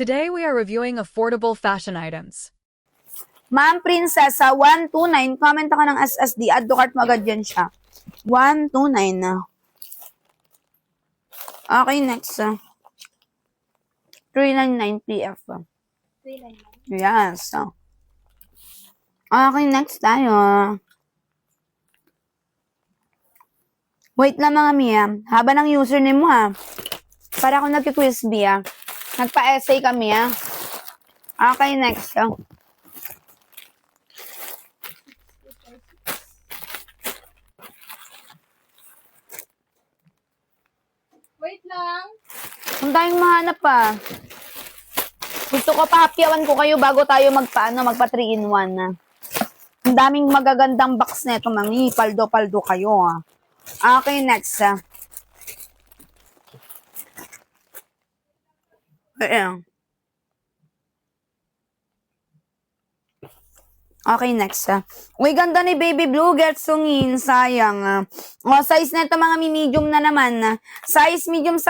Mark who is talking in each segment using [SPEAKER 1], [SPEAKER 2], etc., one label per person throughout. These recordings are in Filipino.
[SPEAKER 1] Today we are reviewing affordable fashion items.
[SPEAKER 2] Ma'am Prinsesa, 129. Comment ako ng SSD. Add to cart mo agad yan siya. 129 na. Okay, next. 399 PF. 399? Yes. Okay, next tayo. Wait lang mga Mia. Haba ng username mo ha. Para ako nagki-quiz Bia. Nagpa-essay kami ha. Okay, next.
[SPEAKER 3] Wait lang.
[SPEAKER 2] Kung tayong mahanap pa. Gusto ko pa-happyawan ko kayo bago tayo magpa 3 in 1 na. Ang daming magagandang box nito, mami. Paldo-paldo kayo, ha. Okay, next, ha. Ayan. Okay, next, ha. Uy, ganda ni Baby Blue. Gertsungin. Sayang, ha. O, size nito mga medium na naman, ha. Size medium.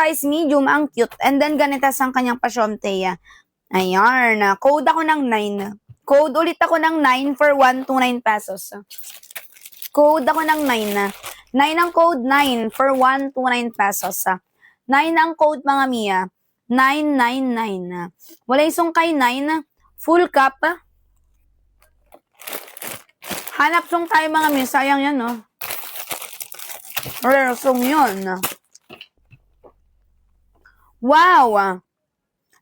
[SPEAKER 2] Ang cute. And then, ganitas ang kanyang pasyonte, ha. Ayan, ha. Code ako ng 9. Code ulit ako ng 9 for 129 pesos. Code ako ng 9 na. 9 ang code, 9 for 129 pesos. 9 ang code mga Mia. 999. Wala isong kay 9. Full cup. Hanap song tayo mga Mia. Sayang yan, no? Rare song yun. Wow!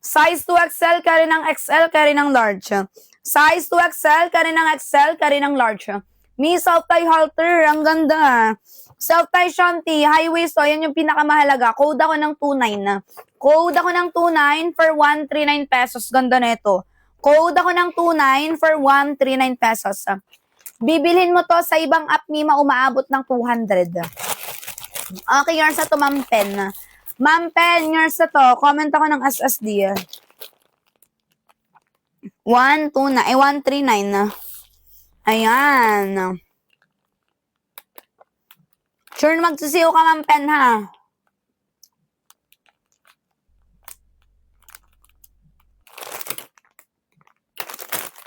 [SPEAKER 2] Size 2XL, carry ng XL, carry ng large. Size 2XL, carry ng XL, carry ng large. Mi, self-tie halter, ang ganda. Self-tie shanty, high waist, so yan yung pinakamahalaga. Code ako ng 29. Code ako ng 29 for 139 pesos. Ganda nito. Code ako ng 29 for 139 pesos. Bibilhin mo to sa ibang app, Mima, umaabot ng 200. Okay, yours na to, Ma'am Pen. Ma'am Pen, yours na to. Comment ako ng SSD. 139 na. Ayan. Sure na magsisiyo ka, Ma'am Pen, ha?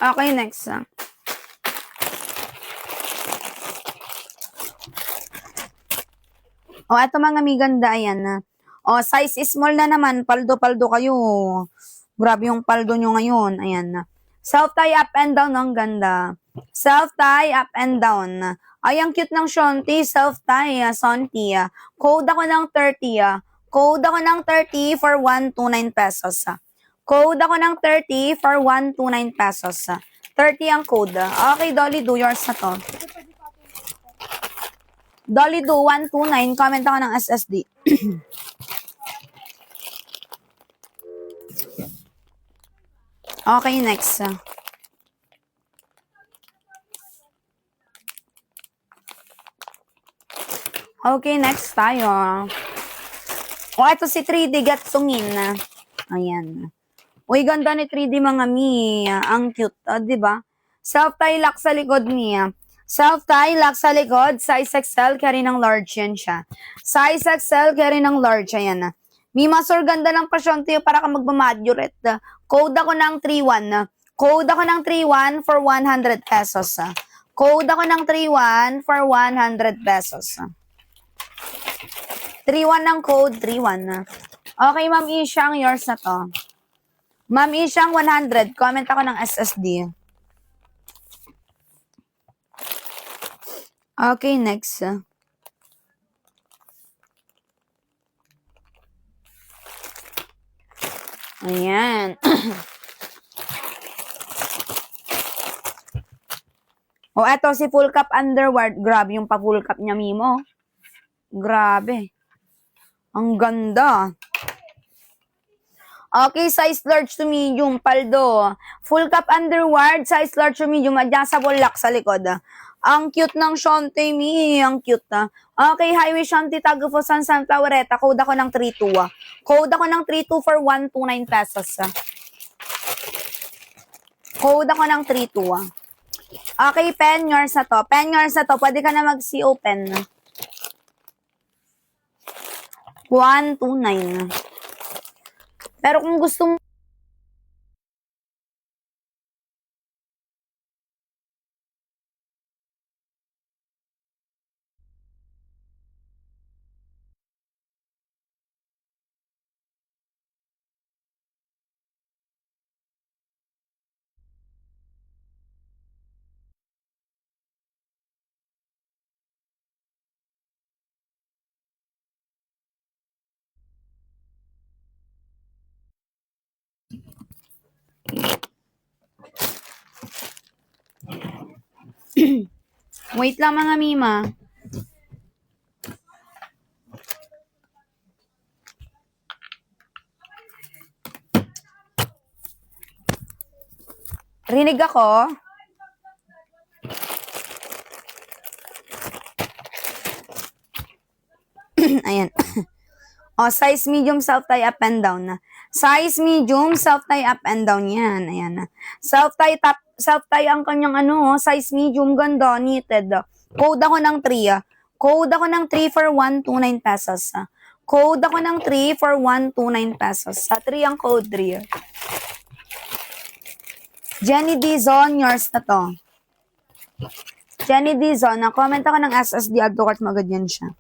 [SPEAKER 2] Okay, next. O, eto mga miganda, ayan na. O, size small na naman. Paldo-paldo kayo. Grabe yung paldo nyo ngayon. Ayan na. Self-tie up and down. Ang ganda. Self-tie up and down. Ay, ang cute ng Shonti. Self-tie, Sonti. Code ako ng 30. Code ako ng 30 for 129 pesos. Code ako ng 30 for 129 pesos. 30 ang code. Okay, Dolly, do yours na to. Dolly, do 129. Comment ako ng SSD. Okay, next. Okay, next tayo. O, ito si 3D Gatsungin. Ayan. Uy, ganda ni 3D mga mi. Ang cute, diba? Self-tie lock sa likod niya. Self-tie lock sa likod. Size XL, carry ng large yan siya. Size XL, carry ng large. Ayan. Mima, sir, ganda ng pasyonte para ka magmamadurate. Code ako ng 31. Code ako ng 31 for 100 pesos. Code ako ng 31 for 100 pesos. 31 ng code, 31. Okay, Ma'am Isyang, yours na to. Ma'am Isyang, 100. Comment ako ng SSD. Okay, next. Ayan. O, eto si full cup underwear. Grabe yung pa-full cup niya, Mimo. Grabe. Ang ganda. Okay, size large to medium, paldo. Full cup underwear, size large to medium, adjustable lock sa likod. Ang cute ng Shonte, Mi. Ang cute. Okay, highway Shonte, Taguposan, Santa Laureta. Code ako ng 32. Code ako ng 32 for 129 pesos. Code ako ng 32. Okay, pen yours na to. Pen yours na to. Pwede ka na mag-C-open. 129. Pero kung gusto mo Wait lang mga Mima. Rinig ako? Ayan. O, size medium, self-tie up and down na. Size medium, self-tie up and down yan. Ayan na. Self-tie ang kanyang size medium, ganda, knitted. Code ako ng 3. Code ako ng 3 for 129 pesos. Code ako ng 3 for 129 pesos. Sa 3 ang code 3. Jenny Dizon, yours na to. Jenny Dizon, na-comment ako ng SSD, add to cart mo agad yan siya.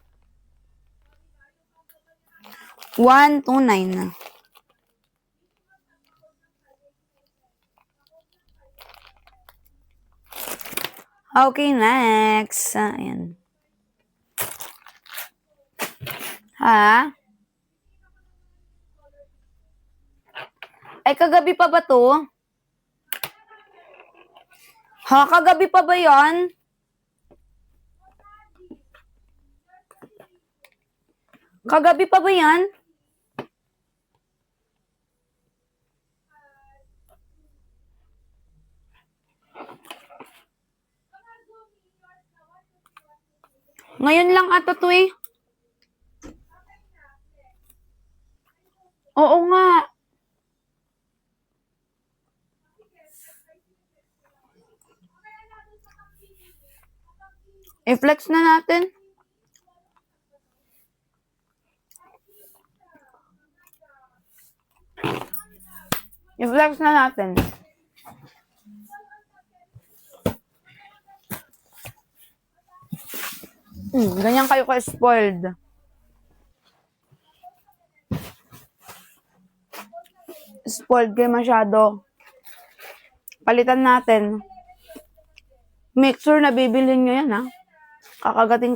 [SPEAKER 2] 129 na. Okay, next. Ayan. Ha? Ay, kagabi pa ba to? Ha? Kagabi pa ba yan? Kagabi pa ba yan? Ngayon lang ata to eh. Oo nga. I-flex na natin. I-flex na natin. Ganyan kayo ka-spoiled. Spoiled kayo masyado. Palitan natin. Make sure na bibilhin nyo yan, ha? Kakagating